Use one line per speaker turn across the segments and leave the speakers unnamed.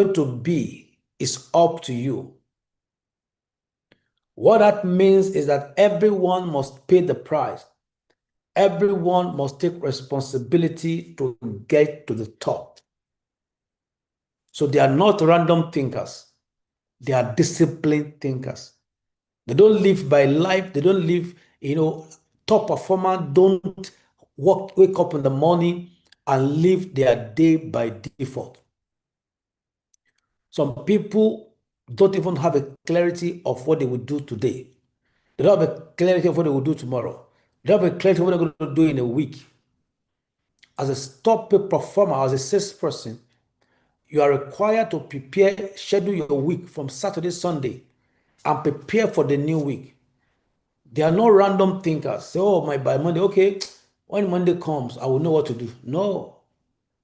to be is up to you. What that means is that everyone must pay the price. Everyone must take responsibility to get to the top. So they are not random thinkers. They are disciplined thinkers. They don't live by life. They don't live, top performer don't wake up in the morning and live their day by default. Some people don't even have a clarity of what they will do today. They don't have a clarity of what they will do tomorrow. They don't have a clarity of what they're going to do in a week. As a top performer, as a salesperson, you are required to prepare, schedule your week from Saturday, Sunday, and prepare for the new week. They are not random thinkers. Say, oh, by Monday, okay, when Monday comes, I will know what to do. No.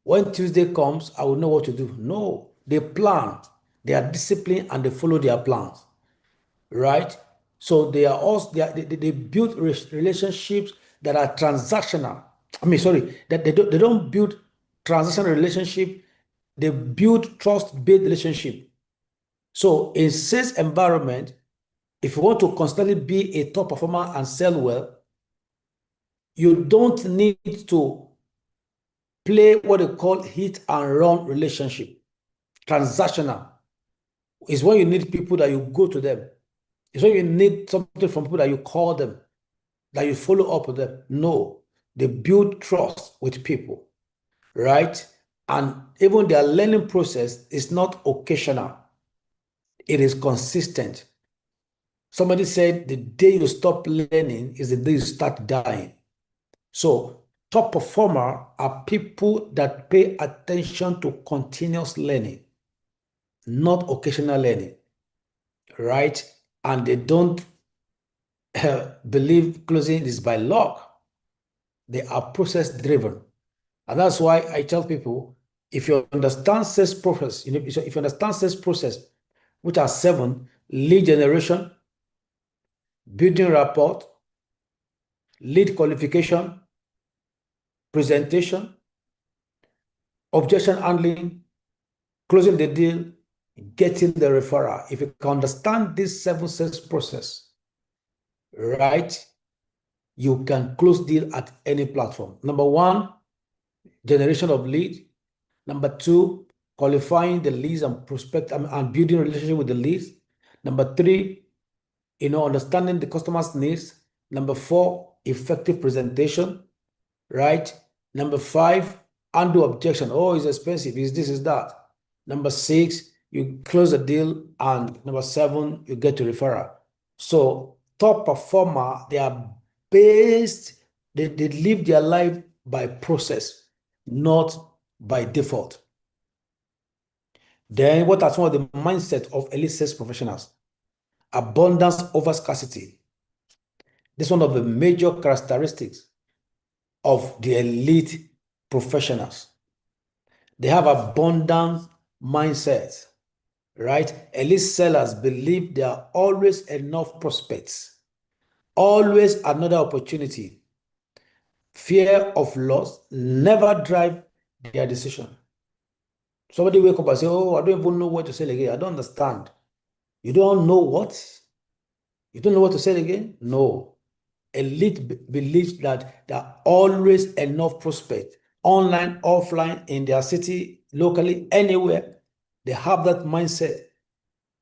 When Tuesday comes, I will know what to do. No. They plan, they are disciplined, and they follow their plans. Right? So they are also they build relationships that are transactional. I mean, sorry, that they don't build transactional relationship, they build trust-based relationship. So in sales environment, if you want to constantly be a top performer and sell well, you don't need to play what they call hit and run relationship. Transactional is when you need people that you go to them. It's when you need something from people that you call them, that you follow up with them. No, they build trust with people, right? And even their learning process is not occasional. It is consistent. Somebody said the day you stop learning is the day you start dying. So top performer are people that pay attention to continuous learning, not occasional learning, right? And they don't believe closing is by luck. They are process driven. And that's why I tell people, if you understand sales process, if you understand sales process, which are 7: lead generation, building rapport, lead qualification, presentation, objection handling, closing the deal, getting the referral. If you can understand this 7 sales process, right, you can close deal at any platform. Number 1, generation of lead. Number 2, qualifying the leads and prospect and building relationship with the leads. Number 3, understanding the customer's needs. Number 4, effective presentation, right? Number 5, undo objection. Oh, it's expensive. Is this, is that. Number 6, you close the deal. And number 7, you get to referral. So top performer, they are based, they live their life by process, not by default. Then what are some of the mindset of elite sales professionals? Abundance over scarcity. This is one of the major characteristics of the elite professionals. They have abundance mindset, right? Elite sellers believe there are always enough prospects, always another opportunity. Fear of loss never drive their decision. Somebody wake up and say, oh, I don't even know what to say again. I don't understand. You don't know what? You don't know what to say again? No. Elite believes that there are always enough prospects, online, offline, in their city, locally, anywhere. They have that mindset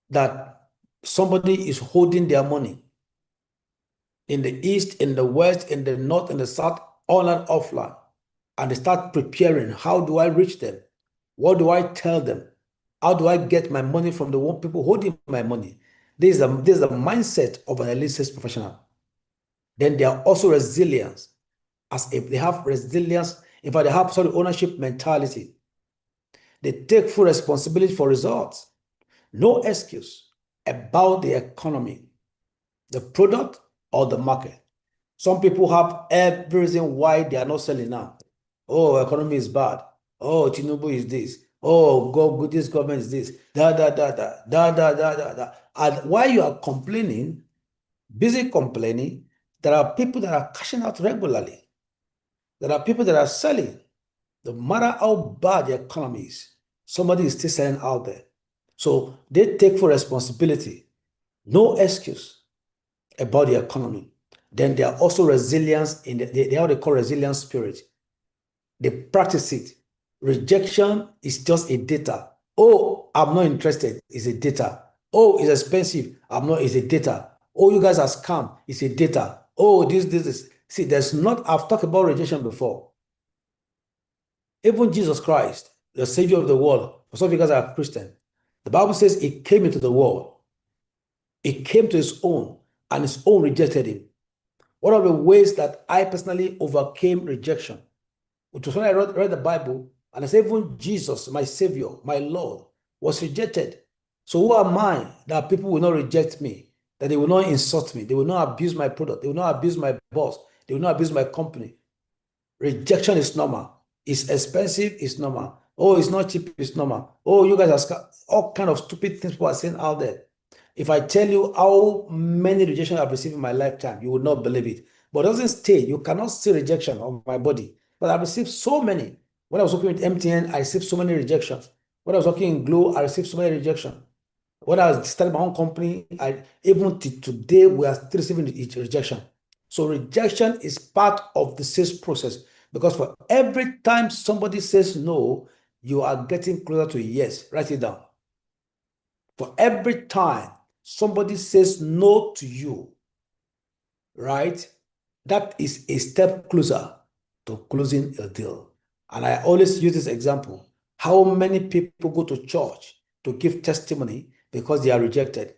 that somebody is holding their money in the east, in the west, in the north, in the south, online, offline. And they start preparing. How do I reach them? What do I tell them? How do I get my money from the people holding my money? This is a mindset of an elite sales professional. Then they are also resilience. As if they have resilience, in fact, they have ownership mentality. They take full responsibility for results. No excuse about the economy, the product, or the market. Some people have every reason why they are not selling now. Oh, economy is bad. Oh, Tinubu is this. Oh, God, this government is this. And while you are complaining, busy complaining, there are people that are cashing out regularly. There are people that are selling, no matter how bad the economy is. somebody is still selling out there. So they take full responsibility, no excuse about the economy. Then they are also resilience they have what they call resilience spirit. They practice it. Rejection is just a data. Oh, I'm not interested. It's a data. Oh, it's expensive. I'm not. It's a data. Oh, you guys are scam. It's a data. Oh, this. See, there's not. I've talked about rejection before. Even Jesus Christ, the Savior of the world. For some of you guys are Christian. The Bible says He came into the world. He came to His own, and His own rejected Him. One of the ways that I personally overcame rejection, which was when I read the Bible, and I said, even Jesus, my Savior, my Lord, was rejected. So who am I that people will not reject me, that they will not insult me, they will not abuse my product, they will not abuse my boss, they will not abuse my company? Rejection is normal. It's expensive, it's normal. Oh, it's not cheap, it's normal. Oh, you guys are all kind of stupid things people are saying out there. If I tell you how many rejections I've received in my lifetime, you would not believe it. But it doesn't stay. You cannot see rejection of my body. But I've received so many. When I was working with MTN, I received so many rejections. When I was working in Glow, I received so many rejections. When I was starting my own company, even today, we are still receiving rejection. So rejection is part of the sales process, because for every time somebody says no, you are getting closer to a yes. Write it down. For every time somebody says no to you, right, that is a step closer to closing a deal. And I always use this example. How many people go to church to give testimony because they are rejected?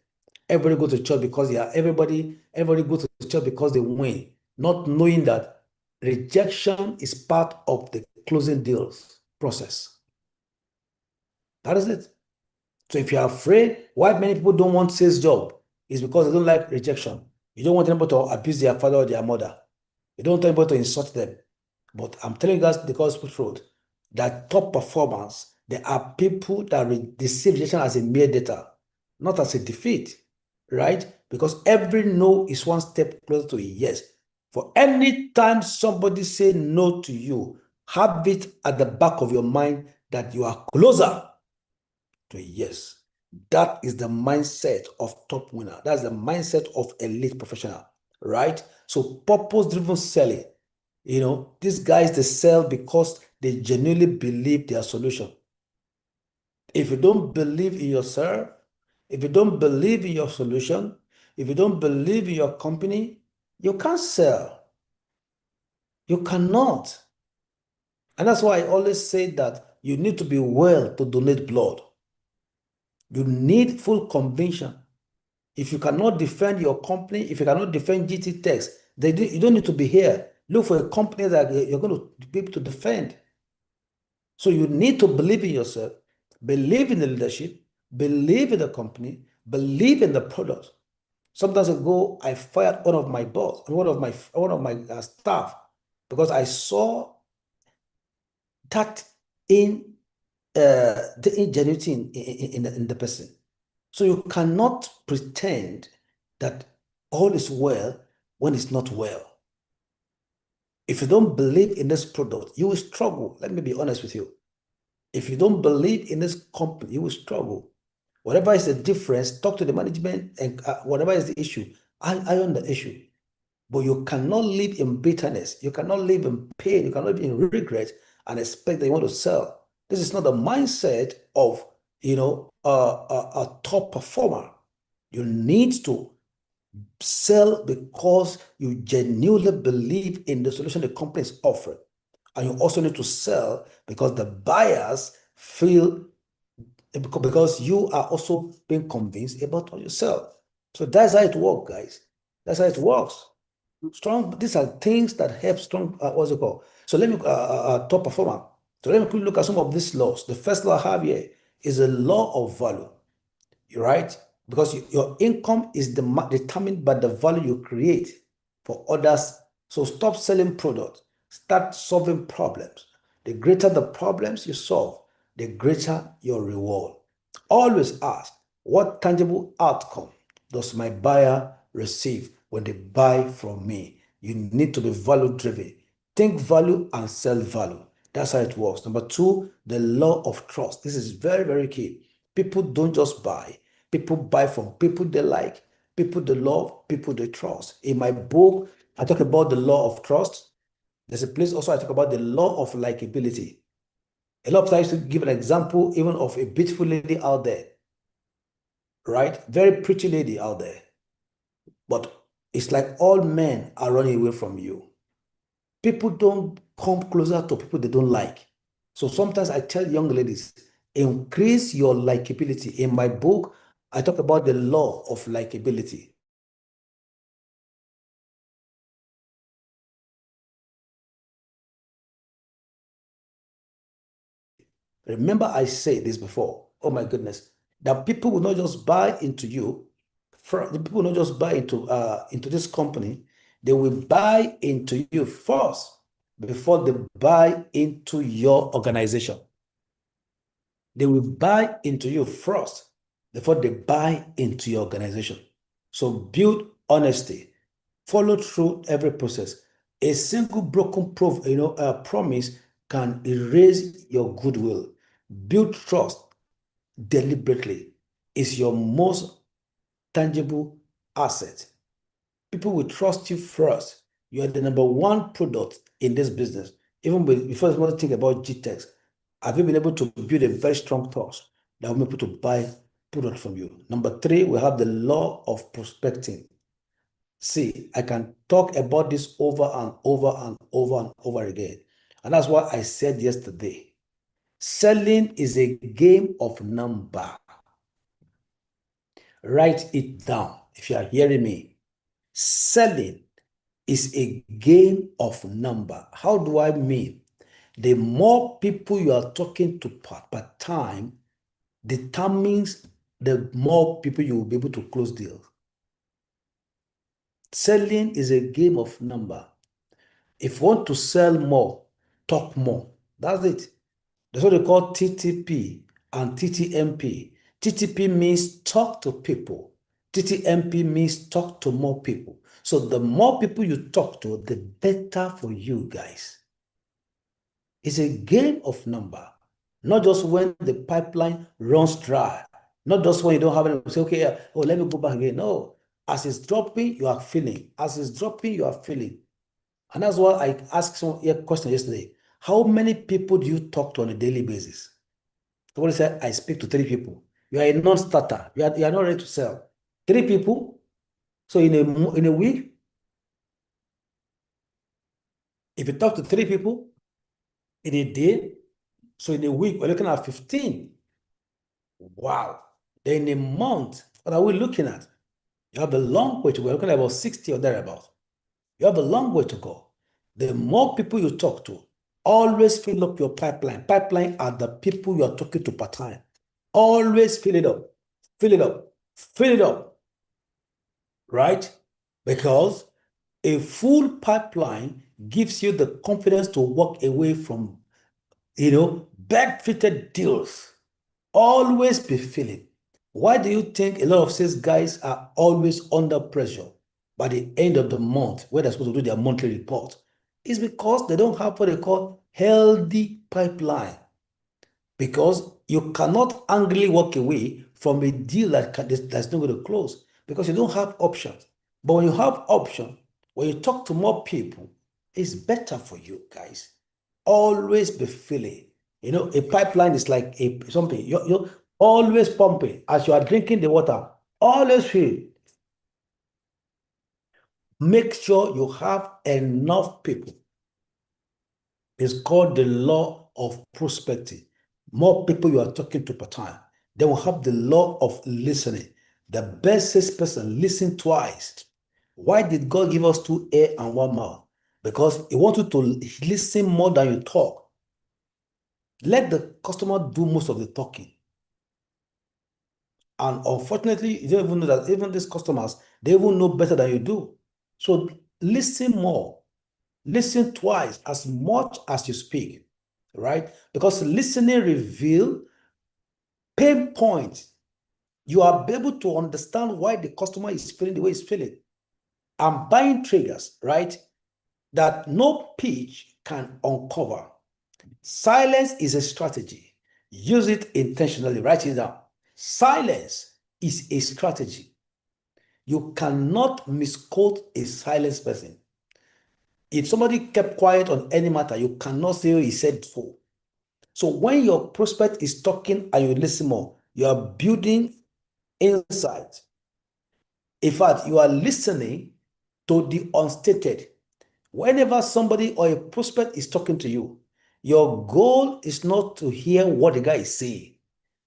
Everybody go to church because everybody go to church because they win, not knowing that rejection is part of the closing deals process. That is it. So if you're afraid, why many people don't want sales job is because they don't like rejection. You don't want anybody to abuse their father or their mother. You don't want anybody to insult them. But I'm telling you guys the gospel truth, that top performance, there are people that receive rejection as a mere data, not as a defeat, right? Because every no is one step closer to a yes. For any time somebody say no to you, have it at the back of your mind that you are closer to a yes. That is the mindset of top winner. That's the mindset of elite professional, right? So purpose-driven selling, these guys, they sell because they genuinely believe their solution. If you don't believe in yourself, if you don't believe in your solution, if you don't believe in your company, you can't sell. You cannot. And that's why I always say that you need to be well to donate blood. You need full conviction. If you cannot defend your company, if you cannot defend GT Tech, you don't need to be here. Look for a company that you're going to be able to defend. So you need to believe in yourself, believe in the leadership, believe in the company, believe in the product. Sometimes ago, I fired one of my staff, because I saw that the ingenuity in the person. So you cannot pretend that all is well when it's not well. If you don't believe in this product, you will struggle. Let me be honest with you. If you don't believe in this company, you will struggle. Whatever is the difference, talk to the management, and whatever is the issue, I own the issue. But you cannot live in bitterness. You cannot live in pain. You cannot live in regret and expect that you want to sell. This is not the mindset of a top performer. You need to sell because you genuinely believe in the solution the company is offering. And you also need to sell because the buyers feel, because you are also being convinced about what you sell. So that's how it works, guys. That's how it works. These are things that help strong, what's it called? So let me, top performer. So let me quickly look at some of these laws. The first law I have here is a law of value, right? Because your income is determined by the value you create for others. So stop selling products, start solving problems. The greater the problems you solve, the greater your reward. Always ask, what tangible outcome does my buyer receive when they buy from me? You need to be value driven. Think value and sell value. That's how it works. Number two, the law of trust. This is very, very key. People don't just buy. People buy from people they like, people they love, people they trust. In my book, I talk about the law of trust. There's a place also I talk about the law of likability. A lot of times to give an example even of a beautiful lady out there, right? Very pretty lady out there. But it's like all men are running away from you. People don't come closer to people they don't like. So sometimes I tell young ladies, increase your likability. In my book, I talk about the law of likability. Remember, I said this before. Oh my goodness, that people will not just buy into you. The people will not just buy into this company. They will buy into you first before they buy into your organization. They will buy into you first before they buy into your organization. So build honesty, follow through every process. A single broken promise can erase your goodwill. Build trust deliberately is your most tangible asset. People will trust you first. You are the number one product in this business. Even before you think about GTEx, have you been able to build a very strong trust that will make people to buy product from you? Number three, we have the law of prospecting. See, I can talk about this over and over and over and over again. And that's what I said yesterday. Selling is a game of number. Write it down if you are hearing me. Selling is a game of number. How do I mean? The more people you are talking to per time determines the more people you will be able to close deals. Selling is a game of number. If you want to sell more, talk more. That's it. That's what they call TTP and TTMP. TTP means talk to people. TTMP means talk to more people. So the more people you talk to, the better for you guys. It's a game of number, not just when the pipeline runs dry, not just when you don't have any, say, okay, oh, let me go back again. No, as it's dropping, you are feeling. As it's dropping, you are feeling. And that's why I asked some a question yesterday. How many people do you talk to on a daily basis? Somebody said, I speak to three people. You are a non-starter. You are not ready to sell. Three people. So in a week, if you talk to three people in a day, so in a week, we're looking at 15. Wow. Then in a month, what are we looking at? You have a long way to go. We're looking at about 60 or thereabout. You have a long way to go. The more people you talk to, always fill up your pipeline. Pipeline are the people you are talking to per time. Always fill it up. Fill it up. Fill it up. Right? Because a full pipeline gives you the confidence to walk away from, bad-fitted deals. Always be filling. Why do you think a lot of sales guys are always under pressure by the end of the month when they're supposed to do their monthly report? It's because they don't have what they call healthy pipeline. Because you cannot angrily walk away from a deal that's not going to close because you don't have options. But when you have options, when you talk to more people, it's better for you guys. Always be filling. A pipeline is like something. You're always pumping as you are drinking the water. Always fill. Make sure you have enough people. It's called the law of prospecting. More people you are talking to per time. Then we have the law of listening. The best salesperson listen twice. Why did God give us two ears and one mouth? Because He wants you to listen more than you talk. Let the customer do most of the talking. And unfortunately, you don't even know that even these customers, they even know better than you do. So listen more. Listen twice as much as you speak, right? Because listening reveal pain points. You are able to understand why the customer is feeling the way he's feeling. And buying triggers, right? That no pitch can uncover. Silence is a strategy. Use it intentionally. Write it down. Silence is a strategy. You cannot misquote a silent person. If somebody kept quiet on any matter, you cannot say, oh, he said so. So when your prospect is talking and you listen more, you are building insight. In fact, you are listening to the unstated. Whenever somebody or a prospect is talking to you, your goal is not to hear what the guy is saying.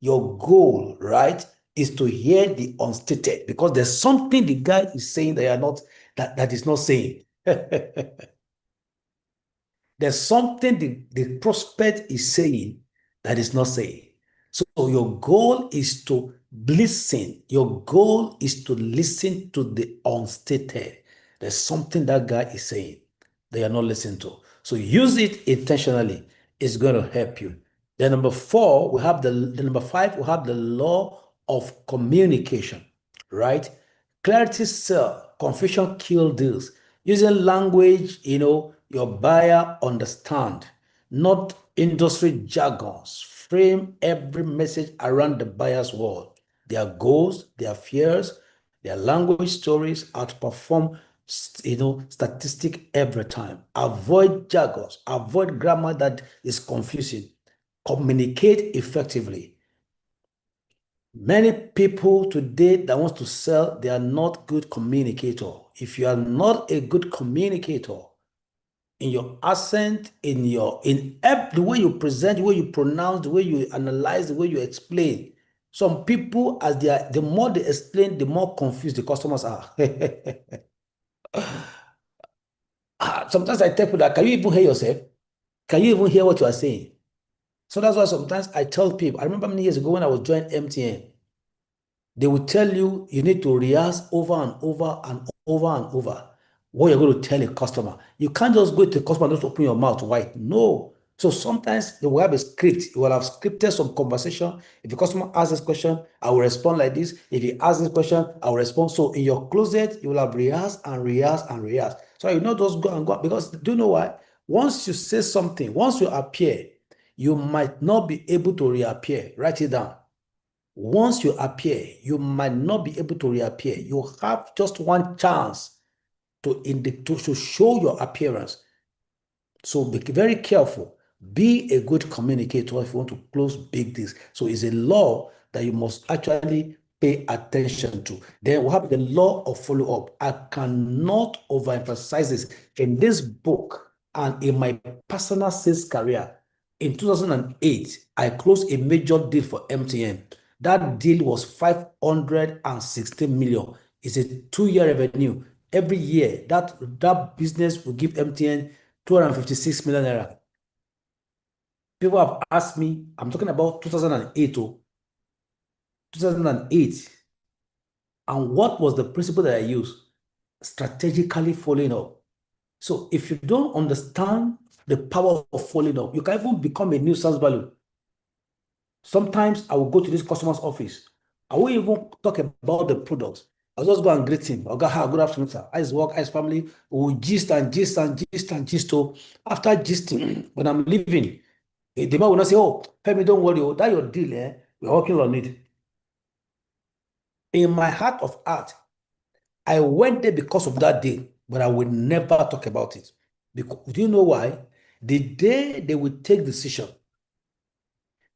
Your goal, right, is to hear the unstated, because there's something the guy is saying that you are not, that is not saying. There's something the prospect is saying that is not saying. So your goal is to listen. Your goal is to listen to the unstated. There's something that guy is saying that you're not listening to. So use it intentionally. It's going to help you. Then number four, we have the number five, we have the law of communication, right? Clarity sell, confusion kill deals. Using language, your buyer understand, not industry jargons. Frame every message around the buyer's world. Their goals, their fears, their language stories outperform, statistic every time. Avoid jargons. Avoid grammar that is confusing. Communicate effectively. Many people today that wants to sell, they are not good communicator. If you are not a good communicator, in your accent, the way you present, the way you pronounce, the way you analyze, the way you explain. Some people, the more they explain, the more confused the customers are. Sometimes I tell people that, can you even hear yourself? Can you even hear what you are saying? So that's why sometimes I tell people, I remember many years ago when I was joining MTN, they will tell you you need to rehearse over and over and over and over what you're going to tell a customer. You can't just go to a customer and just open your mouth wide. No. So sometimes they will have a script. You will have scripted some conversation. If the customer asks this question, I will respond like this. If he asks this question, I will respond. So in your closet, you will have rehearsed and rehearsed and rehearsed. So you not just go and go, because do you know why? Once you say something, once you appear, you might not be able to reappear. Write it down. Once you appear, you might not be able to reappear. You have just one chance to show your appearance. So be very careful. Be a good communicator if you want to close big deals. So it's a law that you must actually pay attention to. Then we have the law of follow-up. I cannot overemphasize this. In this book and in my personal sales career, in 2008, I closed a major deal for MTN. That deal was 560 million. It's a 2-year revenue. Every year, that business will give MTN 256 million naira. People have asked me, I'm talking about 2008, 2008. And what was the principle that I used? Strategically following up. So if you don't understand the power of following up, you can even become a nuisance value. Sometimes I will go to this customer's office. I won't even talk about the products. I'll just go and greet him. I'll go, hi, good afternoon, sir. How's work? How's family? We'll gist and gist and gist and gist. So after gisting, when I'm leaving, the man will not say, oh, Femi, don't worry, oh, that your deal, we're working on it. In my heart of heart, I went there because of that deal, but I will never talk about it. Because, do you know why? The day they will take decision,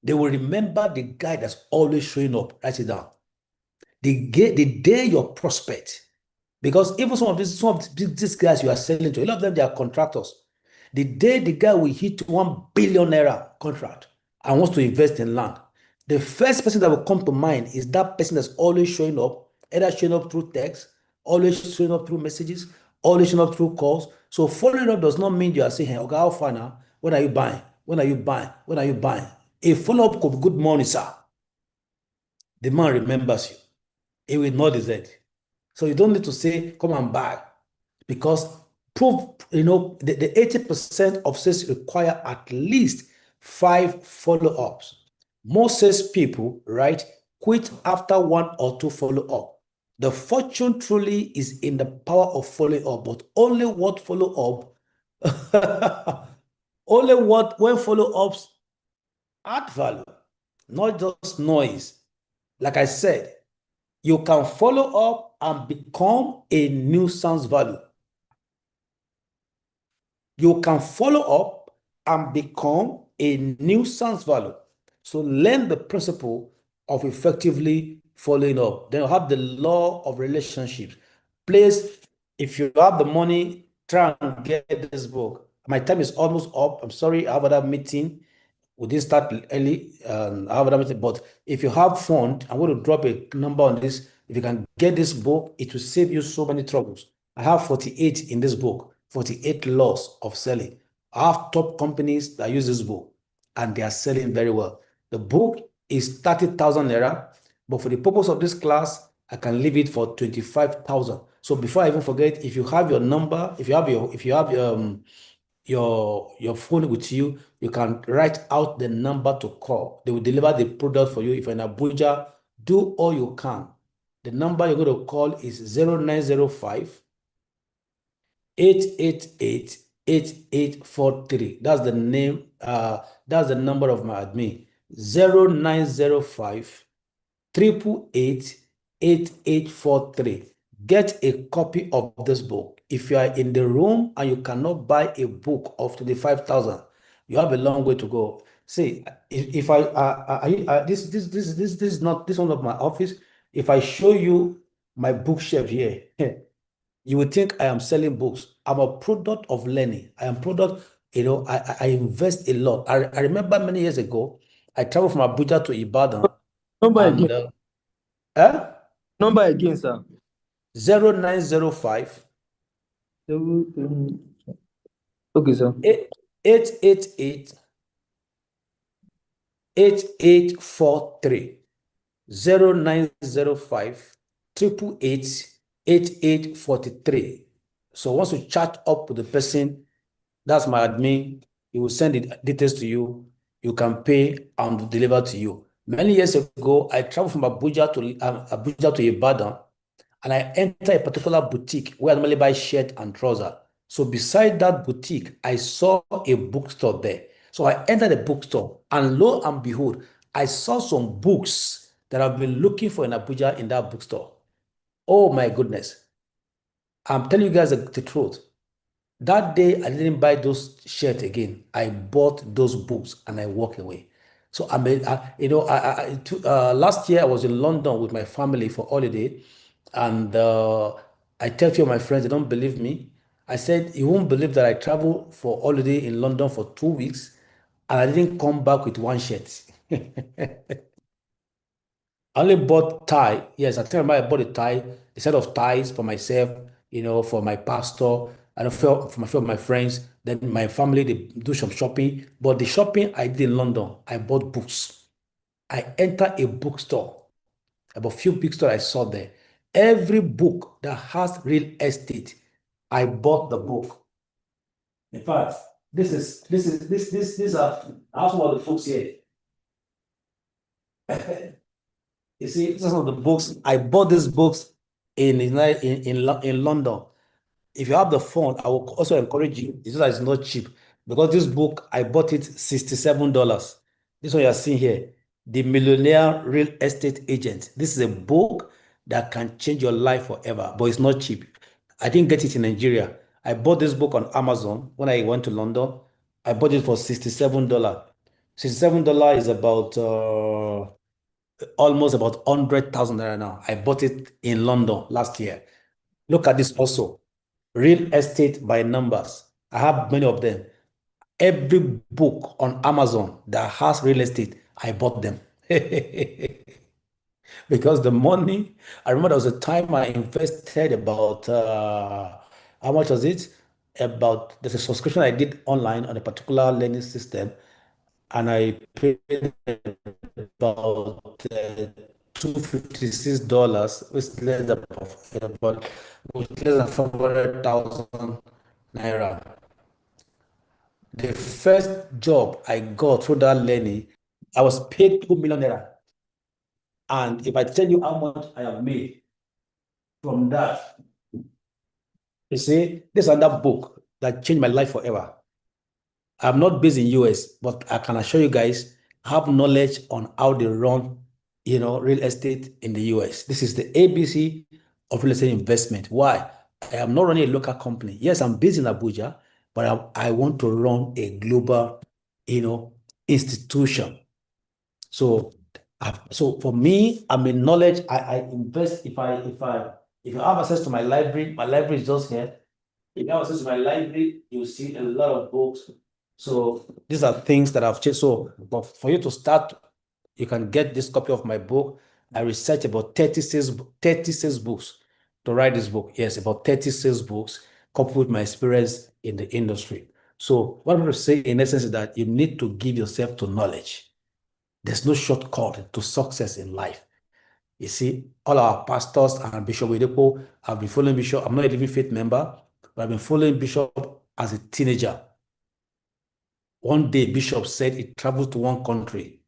they will remember the guy that's always showing up. Write it down. The day your prospect, because even some of these guys you are selling to, a lot of them, they are contractors. The day the guy will hit 1 billion naira contract and wants to invest in land, the first person that will come to mind is that person that's always showing up, either showing up through text, always showing up through messages, always showing up through calls. So following up does not mean you are saying, hey, okay, how far now? When are you buying? When are you buying? When are you buying? A follow-up could be good morning, sir. The man remembers you. He will nod his head. So you don't need to say, come and buy, because prove, the 80% of sales require at least 5 follow-ups. Most sales people, right, quit after 1 or 2 follow-up. The fortune truly is in the power of follow-up, but only what follow-up Only what when follow-ups add value, not just noise. Like I said, you can follow up and become a nuisance value. You can follow up and become a nuisance value. So learn the principle of effectively following up. Then you have the law of relationships. Please, if you have the money, try and get this book. My time is almost up. I'm sorry, I have another meeting. We didn't start early. I have another meeting, but if you have fund, I'm going to drop a number on this. If you can get this book, it will save you so many troubles. I have 48 in this book, 48 laws of selling. I have top companies that use this book and they are selling very well. The book is 30,000 naira, but for the purpose of this class, I can leave it for 25,000. So before I even forget, if you have your number, if you have your phone with you, you can write out the number to call. They will deliver the product for you. If you're in Abuja, do all you can. The number you're going to call is 0905 888 8843. That's the name, that's the number of my admin. 0905 888 8843. Get a copy of this book. If you are in the room and you cannot buy a book of 25,000, you have a long way to go. See, if this is not this one of my office. If I show you my bookshelf here, you would think I am selling books. I'm a product of learning. I am product, I invest a lot. I remember many years ago, I traveled from Abuja to Ibadan
Number again.
and eh?
Number again, sir.
0905
Okay, sir.
888 8843. 0905 888 8843. So once you chat up with the person, that's my admin, he will send the details to you. You can pay and deliver to you. Many years ago, I traveled from Abuja to Ibadan, and I enter a particular boutique where I normally buy shirt and trouser. So beside that boutique, I saw a bookstore there. So I entered the bookstore, and lo and behold, I saw some books that I've been looking for in Abuja in that bookstore. Oh my goodness. I'm telling you guys the truth. That day, I didn't buy those shirts again. I bought those books and I walked away. So I mean, last year I was in London with my family for holiday, and I tell a few of my friends, they don't believe me. I said, you won't believe that I traveled for holiday in London for 2 weeks, and I didn't come back with one shirt. I only bought tie. Yes, I think I bought a tie, a set of ties for myself, for my pastor, and for a few of my friends. Then my family, they do some shopping. But the shopping I did in London, I bought books. I entered a bookstore, about a few bookstores I saw there. Every book that has real estate, I bought the book. In fact, these are some of the books here. You see, this is one of the books. I bought these books in London. If you have the phone, I will also encourage you. It's just that it's not cheap because this book I bought it $67. This one you are seeing here, The Millionaire Real Estate Agent. This is a book that can change your life forever, but it's not cheap. I didn't get it in Nigeria. I bought this book on Amazon when I went to London. I bought it for $67. $67 is about almost about 100,000 naira now. I bought it in London last year. Look at this also. Real estate by numbers. I have many of them. Every book on Amazon that has real estate, I bought them. Because the money, I remember there was a time I invested about, how much was it? There's a subscription I did online on a particular learning system, and I paid about $256, which is less than 500,000 naira. The first job I got through that learning, I was paid 2 million naira. And if I tell you how much I have made from that, you see, this is another book that changed my life forever. I'm not based in US, but I can assure you guys, I have knowledge on how they run, real estate in the US. This is the ABC of real estate investment. Why? I am not running a local company. Yes, I'm based in Abuja, but I want to run a global, institution. So, so for me, I'm in knowledge. I invest if I have access to my library is just here. If you have access to my library, you'll see a lot of books. So these are things that I've changed. So, but for you to start, you can get this copy of my book. I researched about 36 books to write this book. Yes, about 36 books, coupled with my experience in the industry. So what I'm going to say in essence is that you need to give yourself to knowledge. There's no shortcut to success in life. You see, all our pastors and Bishop Oyedepo have been following Bishop. I'm not a Living Faith member, but I've been following Bishop as a teenager. One day, Bishop said he traveled to one country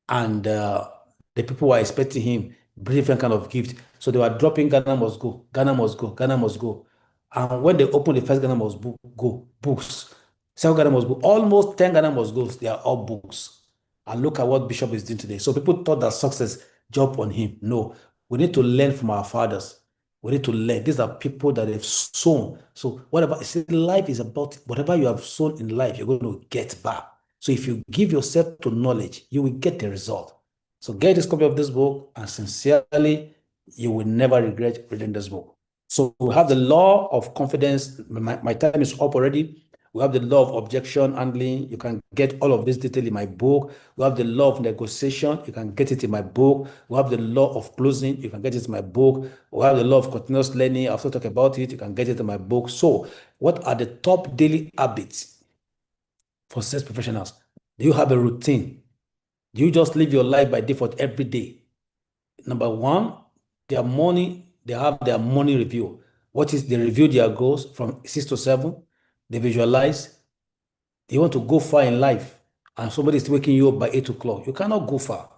and the people were expecting him different kind of gift. So they were dropping Ghana must go, Ghana must go, Ghana must go. And when they opened the first Ghana must go books, second Ghana must go, almost 10 Ghana must go. They are all books. And look at what Bishop is doing today. So people thought that success dropped on him. No, we need to learn from our fathers. We need to learn. These are people that have sown. So whatever, see, life is about whatever you have sown in life, you're going to get back. So if you give yourself to knowledge, you will get the result. So get this copy of this book, and sincerely, you will never regret reading this book. So we have the law of confidence. My time is up already. We have the law of objection handling. You can get all of this detail in my book. We have the law of negotiation. You can get it in my book. We have the law of closing. You can get it in my book. We have the law of continuous learning. I've also talked about it. You can get it in my book. So what are the top daily habits for sales professionals? Do you have a routine? Do you just live your life by default every day? Number one, they have their morning review. What is they review their goals from 6 to 7? They visualize. You want to go far in life, and somebody is waking you up by 8 o'clock. You cannot go far.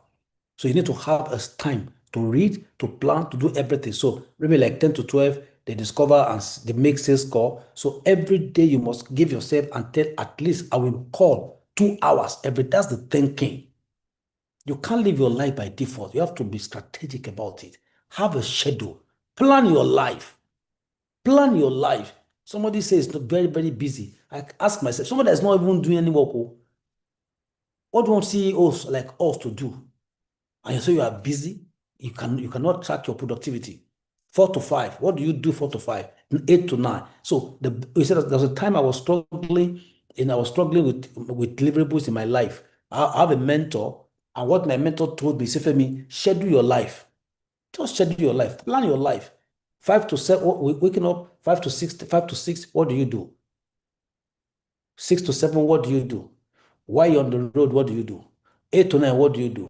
So you need to have a time to read, to plan, to do everything. So maybe like 10 to 12, they discover and they make sales call. So every day you must give yourself and tell at least I will call 2 hours every. That's the thinking. You can't live your life by default. You have to be strategic about it. Have a schedule. Plan your life. Plan your life. Somebody says it's very, very busy. I ask myself, somebody that's not even doing any work, what do you want CEOs like us to do? And so you are busy, you cannot track your productivity. 4 to 5. What do you do 4 to 5? 8 to 9. So you said there was a time I was struggling, and I was struggling with deliverables in my life. I have a mentor, and what my mentor told me, he said for me, schedule your life. Just schedule your life, plan your life. 5 to 7, waking up 5 to 6, 5 to 6, what do you do? 6 to 7, what do you do? While you're on the road, what do you do? 8 to 9, what do you do?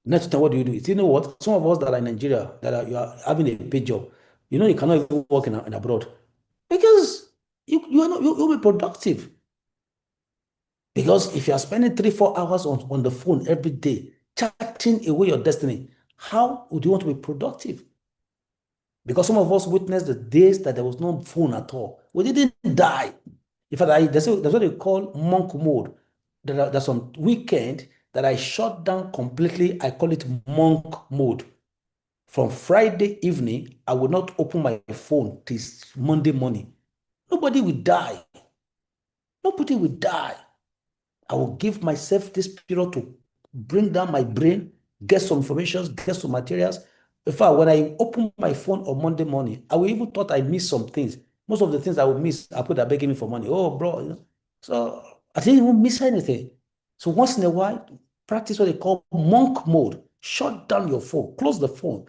9 to 10, what do you do? You know what? Some of us that are in Nigeria, you are having a paid job, you cannot even work in abroad because you'll be productive. Because if you are spending 3, 4 hours on the phone every day, chatting away your destiny, how would you want to be productive? Because some of us witnessed the days that there was no phone at all. We didn't die. In fact, that's what they call monk mode. There's some weekend that I shut down completely. I call it monk mode. From Friday evening, I will not open my phone till Monday morning. Nobody will die. Nobody will die. I will give myself this period to bring down my brain, get some information, get some materials. In fact, when I open my phone on Monday morning, I will even thought I missed some things. Most of the things I will miss, I put that begging me for money. Oh, bro. So I didn't even miss anything. So once in a while, practice what they call monk mode. Shut down your phone, close the phone.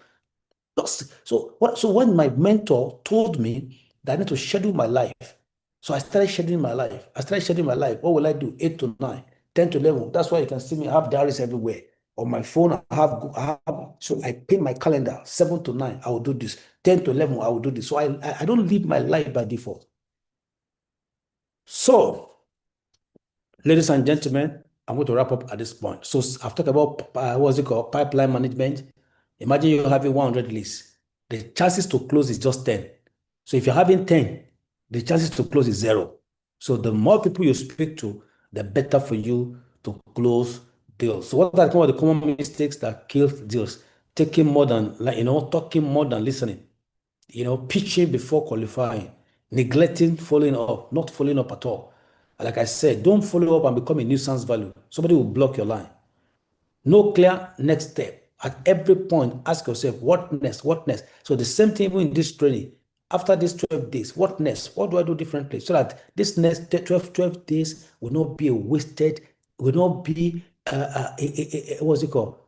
So when my mentor told me that I need to schedule my life, so I started scheduling my life. I started scheduling my life. What will I do? 8 to 9, 10 to 11. That's why you can see me have diaries everywhere. On my phone, so I pin my calendar. 7 to 9, I will do this. 10 to 11, I will do this. So I don't live my life by default. So, ladies and gentlemen, I'm going to wrap up at this point. So I've talked about what's it called? Pipeline management. Imagine you're having 100 leads. The chances to close is just 10. So if you're having 10, the chances to close is 0. So the more people you speak to, the better for you to close deals. So what are some of the common mistakes that kill deals? Taking more than, like, talking more than listening, pitching before qualifying, neglecting following up, not following up at all. Like I said, don't follow up and become a nuisance value. Somebody will block your line. No clear next step. At every point, ask yourself, what next? What next? So the same thing even in this training. After these 12 days, what next? What do I do differently? So that this next 12 days will not be a wasted, will not be, what's it called?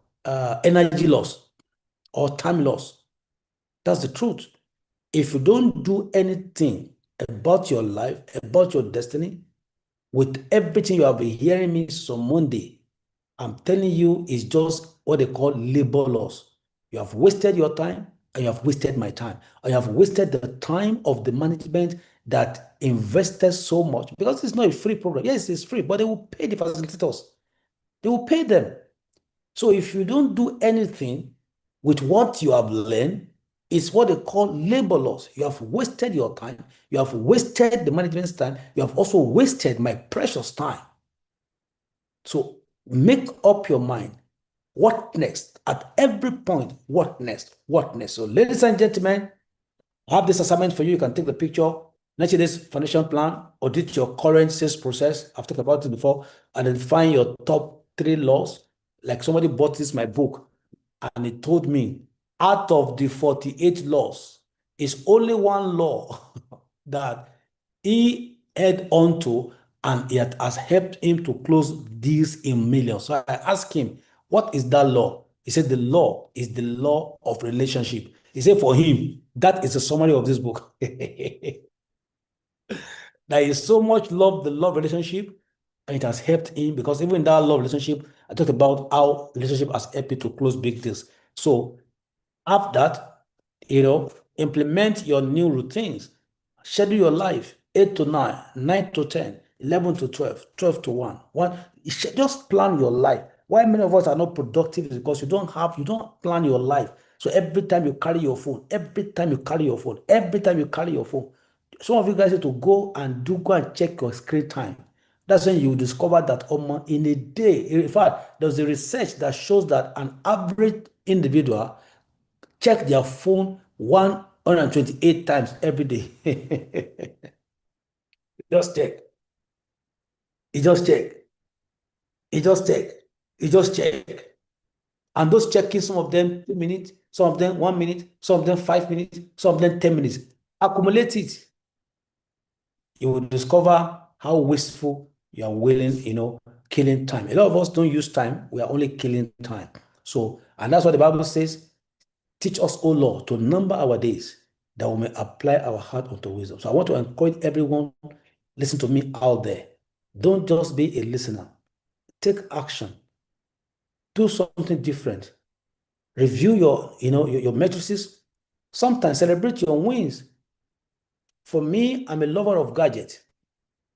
Energy loss or time loss. That's the truth. If you don't do anything about your life, about your destiny, with everything you have been hearing me on Monday, I'm telling you, it's just what they call labor loss. You have wasted your time and you have wasted my time. And you have wasted the time of the management that invested so much because it's not a free program. Yes, it's free, but they will pay the facilitators. They will pay them. So if you don't do anything with what you have learned, it's what they call labor loss. You have wasted your time. You have wasted the management's time. You have also wasted my precious time. So make up your mind. What next? At every point, what next? What next? So, ladies and gentlemen, I have this assignment for you. You can take the picture, nurture this foundation plan, audit your current sales process. I've talked about it before. Identify your top 3 laws. Like somebody bought this my book, and it told me out of the 48 laws, it's only one law that he held on to, and it has helped him to close deals in millions. So I asked him, what is that law? He said, the law is the law of relationship. He said, for him, that is a summary of this book. There is so much love, the love relationship, and it has helped him because even in that love relationship, I talked about how relationship has helped you to close big deals. So after that, implement your new routines. Schedule your life 8 to 9, 9 to 10, 11 to 12, 12 to 1. Just plan your life. Why many of us are not productive is because you don't plan your life. So every time you carry your phone, some of you guys need to go and check your screen time. That's when you discover that in a day, in fact, there's a research that shows that an average individual check their phone 128 times every day. Just check. He just check. He just check. He just check. And those checking, some of them 2 minutes, some of them 1 minute, some of them 5 minutes, some of them 10 minutes. Accumulate it. You will discover how wasteful you are willing, killing time. A lot of us don't use time. We are only killing time. So, and that's what the Bible says. Teach us, O Lord, to number our days, that we may apply our heart unto wisdom. So I want to encourage everyone, listen to me out there. Don't just be a listener. Take action. Do something different. Review your matrices. Sometimes celebrate your wins. For me, I'm a lover of gadgets.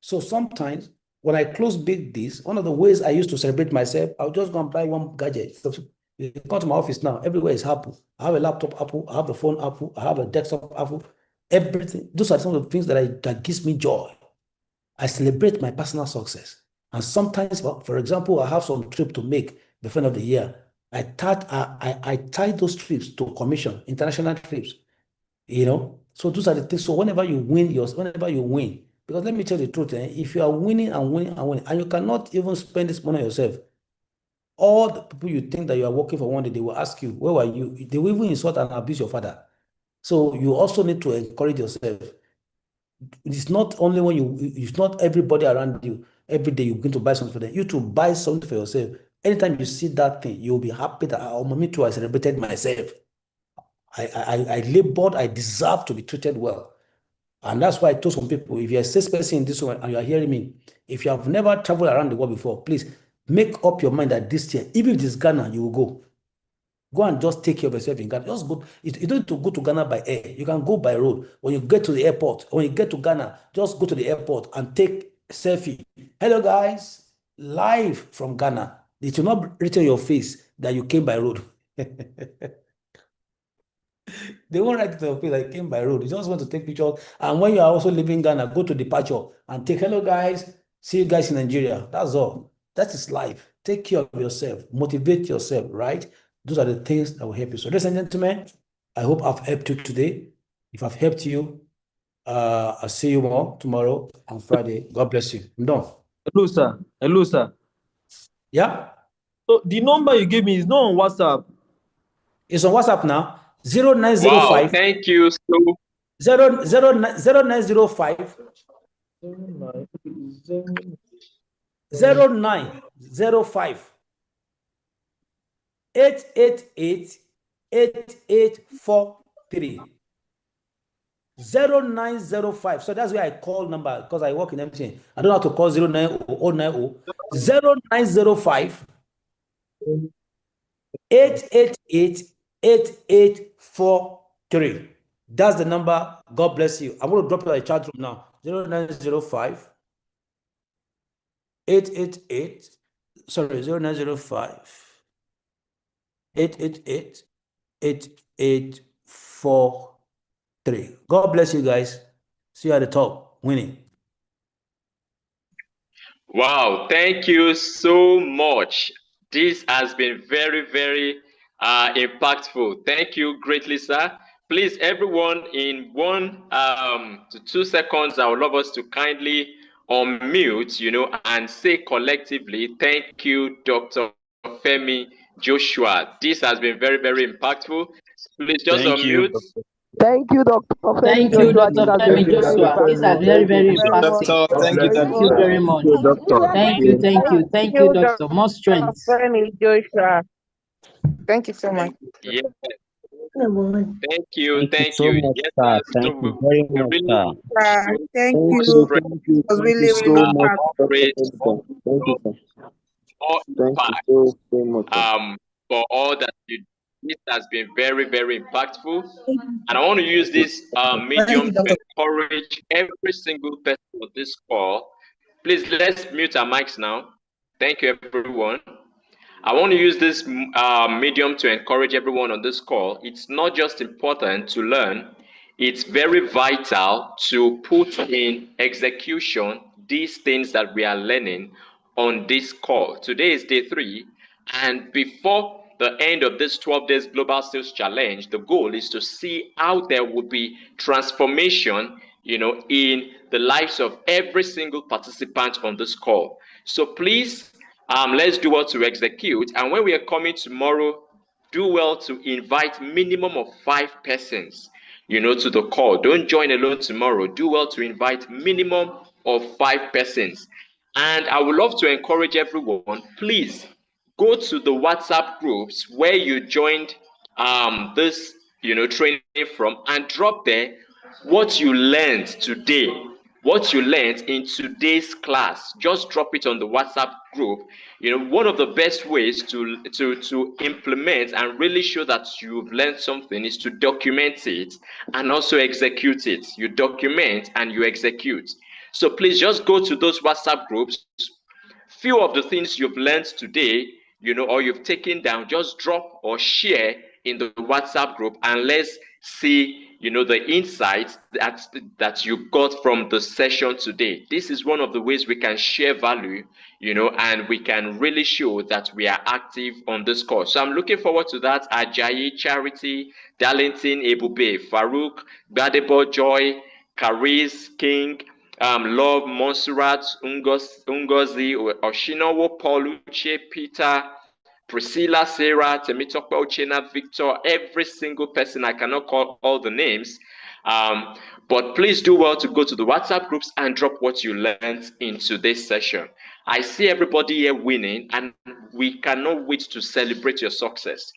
So sometimes when I close big deals, one of the ways I used to celebrate myself, I'll just go and buy one gadget. So you come to my office now, everywhere is Apple. I have a laptop Apple, I have a phone Apple, I have a desktop Apple, everything. Those are some of the things that gives me joy. I celebrate my personal success. And sometimes, for example, I have some trip to make before the end of the year. I tie those trips to commission, international trips. So those are the things. So whenever you win, because let me tell you the truth, if you are winning and winning and winning, and you cannot even spend this money on yourself, all the people you think that you are working for one day, they will ask you, where were you? They will even insult and abuse your father. So you also need to encourage yourself. It's not only it's not everybody around you, every day you're going to buy something for them. You to buy something for yourself. Anytime you see that thing, you'll be happy that, oh, me too, I celebrated myself. I labored, I deserve to be treated well. And that's why I told some people, if you're a salesperson in this one and you are hearing me, if you have never traveled around the world before, please make up your mind that this year, even if it is Ghana, you will go. Go and just take care of yourself in Ghana. Just go. You don't need to go to Ghana by air. You can go by road. When you get to the airport, when you get to Ghana, just go to the airport and take a selfie. Hello, guys. Live from Ghana. It will not return your face that you came by road. They won't write it on page. I came by road. You just want to take pictures. And when you are also leaving Ghana, go to departure and take hello guys. See you guys in Nigeria. That's all. That is life. Take care of yourself. Motivate yourself, right? Those are the things that will help you. So, ladies and gentlemen, I hope I've helped you today. If I've helped you, I'll see you more tomorrow on Friday. God bless you. I'm done.
Hello, sir. Hello, sir.
Yeah?
So the number you gave me is not on WhatsApp.
It's on WhatsApp now.
Wow,
0905
thank you so
0905 0905 888 8843 0905. So that's where I call number because I work in MTN. I don't have to call 090 0905 888 8843. That's the number. God bless you. I'm going to drop it in the chat room now. 0905 888 sorry 0905 888 8843. God bless you guys. See you at the top. Winning.
Wow, thank you so much. This has been very, very impactful. Thank you greatly, sir. Please, everyone, in 1 to 2 seconds, I would love us to kindly unmute, and say collectively, thank you, Dr. Femi Joshua. This has been very, very impactful. Please just unmute.
Thank you, Dr. Femi
Thank you,
Joshua.
Dr. Femi Joshua. These are very, very impactful.
Thank you,
Thank you very much. Thank you, Doctor. More strength.
Femi Joshua. Thank you so much.
Yeah. Thank you.
Thank you so much,
Yes,
sir.
sir.
Thank
So
you very much,
really
sir.
Thank
so
you.
strength,
It was really,
so
really
much,
impactful.
Dr.
praise,
Femi. Thank you, sir.
all
Thank
impact,
you so much, sir.
for all that you did. This has been very, very impactful. And I want to use this medium to encourage every single person on this call. Please, let's mute our mics now. Thank you, everyone. I want to use this medium to encourage everyone on this call. It's not just important to learn, it's very vital to put in execution these things that we are learning on this call. Today is day 3, and before the end of this 12 days Global Sales Challenge, the goal is to see how there will be transformation, in the lives of every single participant on this call. So please, let's do well to execute. And when we are coming tomorrow, do well to invite minimum of 5 persons, to the call. Don't join alone tomorrow. Do well to invite minimum of 5 persons. And I would love to encourage everyone, please go to the WhatsApp groups where you joined this training from, and drop there what you learned today, what you learned in today's class. Just drop it on the WhatsApp group. One of the best ways to implement and really show that you've learned something is to document it and also execute it. You document and you execute. So please just go to those WhatsApp groups. Few of the things you've learned today, or you've taken down, just drop or share in the WhatsApp group, and let's see, the insights that you got from the session today. This is one of the ways we can share value, and we can really show that we are active on this course. So I'm looking forward to that. Ajayi, Charity, Darlington, Ebube, Farouk, Gbadebo, Joy, Caris, King, Love, Monserrat, Ungozi, Oshinowo, Paul, Uche, Peter, Priscilla, Sarah, Temitope, Uchena, Victor, every single person. I cannot call all the names, but please do well to go to the WhatsApp groups and drop what you learned in today's session. I see everybody here winning, and we cannot wait to celebrate your success.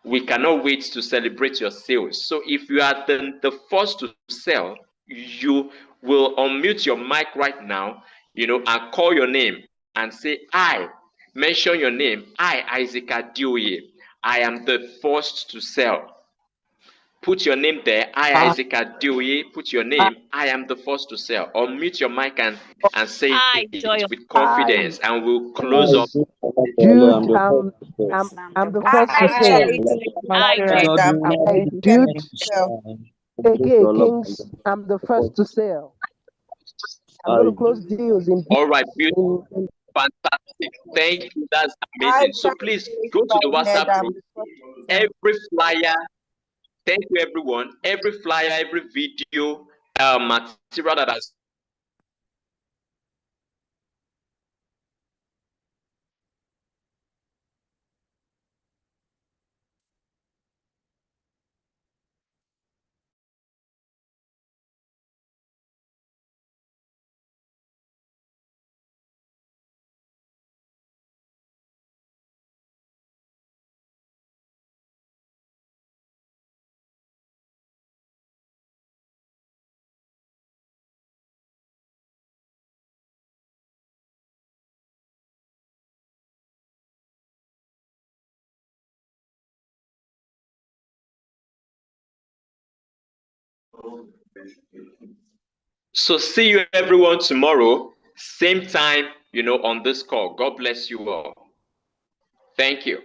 We cannot wait to celebrate your sales. So if you are the first to sell, you will unmute your mic right now, and call your name and say, I, mention your name. I, Isaac Adioye, I am the first to sell. Put your name there. I, Isaac Adeoye. Put your name. I am the first to sell. Or mute your mic and say it with confidence, and we'll close up.
Jude, I'm the first to say. Dude, again, Kings, I'm the first to sell. I'm going to close deals in.
All right, beautiful. Fantastic. Thank you. That's amazing. So please go to the WhatsApp group. Every flyer, thank you everyone. Every flyer, every video, material that has So see you everyone tomorrow, same time, on this call. God bless you all. Thank you.